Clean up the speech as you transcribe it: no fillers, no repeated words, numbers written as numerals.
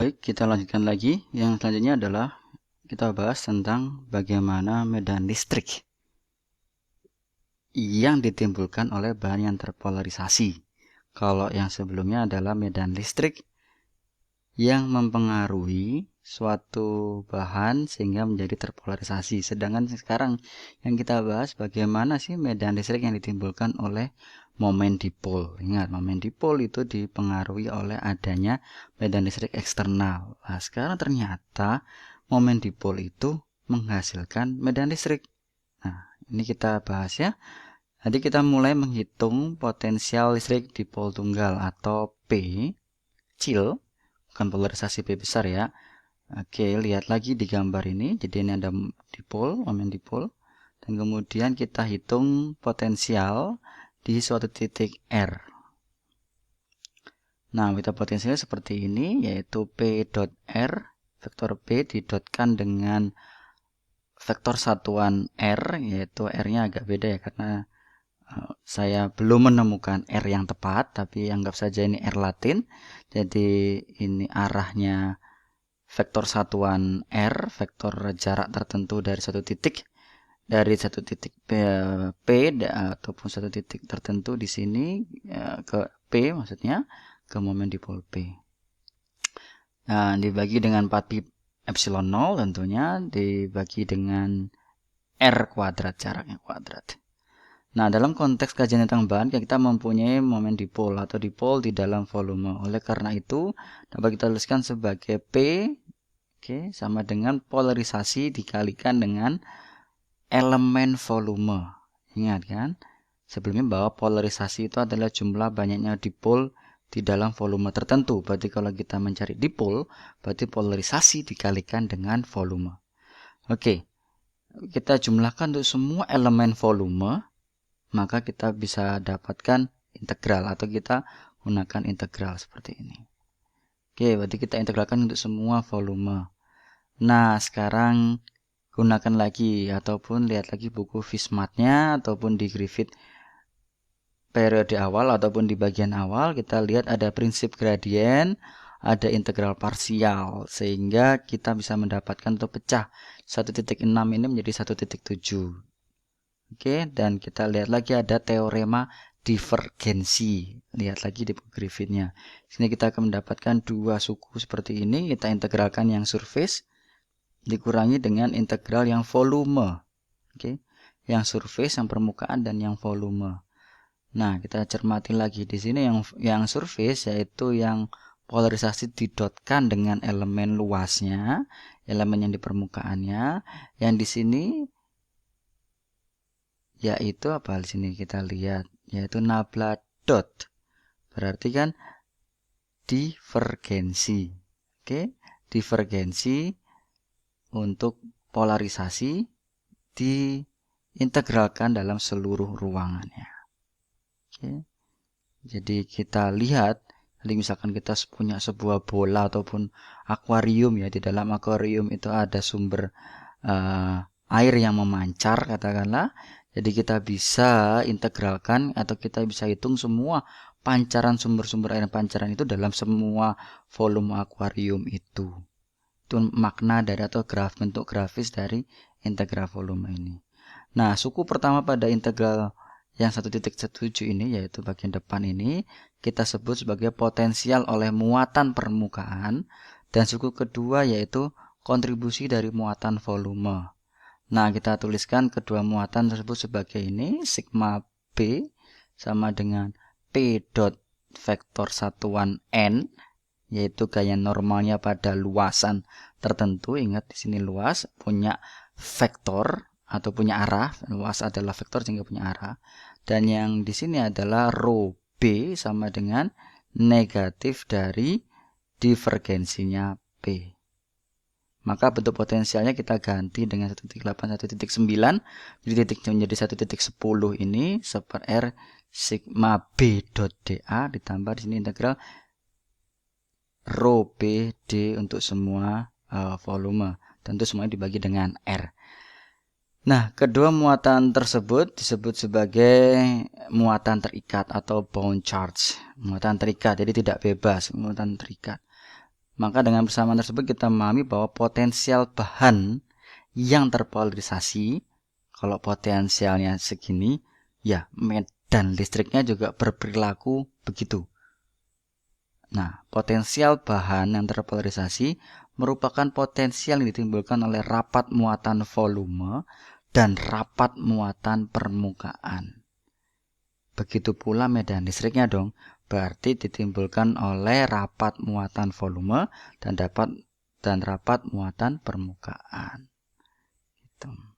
Baik, kita lanjutkan lagi. Yang selanjutnya adalah kita bahas tentang bagaimana medan listrik yang ditimbulkan oleh bahan yang terpolarisasi. Kalau yang sebelumnya adalah medan listrik yang mempengaruhi suatu bahan sehingga menjadi terpolarisasi. Sedangkan sekarang yang kita bahas bagaimana sih medan listrik yang ditimbulkan oleh momen dipol. Ingat, momen dipol itu dipengaruhi oleh adanya medan listrik eksternal. Nah, sekarang ternyata momen dipol itu menghasilkan medan listrik. Nah, ini kita bahas ya. Nanti kita mulai menghitung potensial listrik dipol tunggal atau P kecil, bukan polarisasi P besar ya. Oke, lihat lagi di gambar ini. Jadi ini ada dipol, momen dipol. Dan kemudian kita hitung potensial di suatu titik R. Nah, kita potensialnya seperti ini, yaitu P dot R, vektor P didotkan dengan vektor satuan R, yaitu R-nya agak beda ya, karena saya belum menemukan R yang tepat, tapi anggap saja ini R Latin. Jadi ini arahnya vektor satuan R, vektor jarak tertentu dari satu titik P ataupun satu titik tertentu di sini ke P, maksudnya ke momen dipol P. Nah, dibagi dengan 4 pi epsilon 0 tentunya, dibagi dengan R kuadrat, jaraknya kuadrat. Nah, dalam konteks kajian tentang bahan, kita mempunyai momen dipol atau dipol di dalam volume. Oleh karena itu, dapat kita tuliskan sebagai P, oke, sama dengan polarisasi dikalikan dengan elemen volume. Ingat kan? Sebelumnya bahwa polarisasi itu adalah jumlah banyaknya dipol di dalam volume tertentu. Berarti kalau kita mencari dipol, berarti polarisasi dikalikan dengan volume. Oke, kita jumlahkan untuk semua elemen volume, maka kita bisa dapatkan integral atau kita gunakan integral seperti ini. Oke, berarti kita integralkan untuk semua volume. Nah, sekarang gunakan lagi ataupun lihat lagi buku Fismat-nya ataupun di Griffith periode awal ataupun di bagian awal, kita lihat ada prinsip gradien, ada integral parsial, sehingga kita bisa mendapatkan atau pecah 1.6 ini menjadi 1.7. Oke, dan kita lihat lagi ada teorema divergensi. Lihat lagi di buku Griffith-nya. Sini kita akan mendapatkan dua suku seperti ini. Kita integralkan yang surface dikurangi dengan integral yang volume. Oke, yang surface, yang permukaan, dan yang volume. Nah, kita cermati lagi di sini yang surface yaitu yang polarisasi didotkan dengan elemen luasnya, elemen yang di permukaannya. Yang di sini yaitu apa di sini kita lihat, yaitu nabla dot. Berarti kan divergensi. Oke, divergensi untuk polarisasi diintegralkan dalam seluruh ruangannya. Oke. Jadi kita lihat, misalkan kita punya sebuah bola ataupun akuarium ya, di dalam akuarium itu ada sumber air yang memancar katakanlah. Jadi kita bisa integralkan atau kita bisa hitung semua pancaran sumber-sumber air pancaran itu dalam semua volume akuarium itu. Itu makna dari atau bentuk grafis dari integral volume ini. Nah, suku pertama pada integral yang 1.17 ini yaitu bagian depan ini kita sebut sebagai potensial oleh muatan permukaan, dan suku kedua yaitu kontribusi dari muatan volume. Nah, kita tuliskan kedua muatan tersebut sebagai ini, sigma B sama dengan P dot vektor satuan N, yaitu gaya normalnya pada luasan tertentu. Ingat di sini luas punya vektor atau punya arah, luas adalah vektor sehingga punya arah. Dan yang di sini adalah rho B sama dengan negatif dari divergensinya P. Maka bentuk potensialnya kita ganti dengan 1.8, 1.9. Jadi titiknya menjadi 1.10 ini super R sigma B dot dA ditambah di sini integral rho B D untuk semua volume. Tentu semuanya dibagi dengan R. Nah, kedua muatan tersebut disebut sebagai muatan terikat atau bound charge. Muatan terikat, jadi tidak bebas, muatan terikat. Maka dengan persamaan tersebut kita memahami bahwa potensial bahan yang terpolarisasi, kalau potensialnya segini, ya medan listriknya juga berperilaku begitu. Nah, potensial bahan yang terpolarisasi merupakan potensial yang ditimbulkan oleh rapat muatan volume dan rapat muatan permukaan. Begitu pula medan listriknya dong, berarti ditimbulkan oleh rapat muatan volume dan rapat muatan permukaan. Gitu.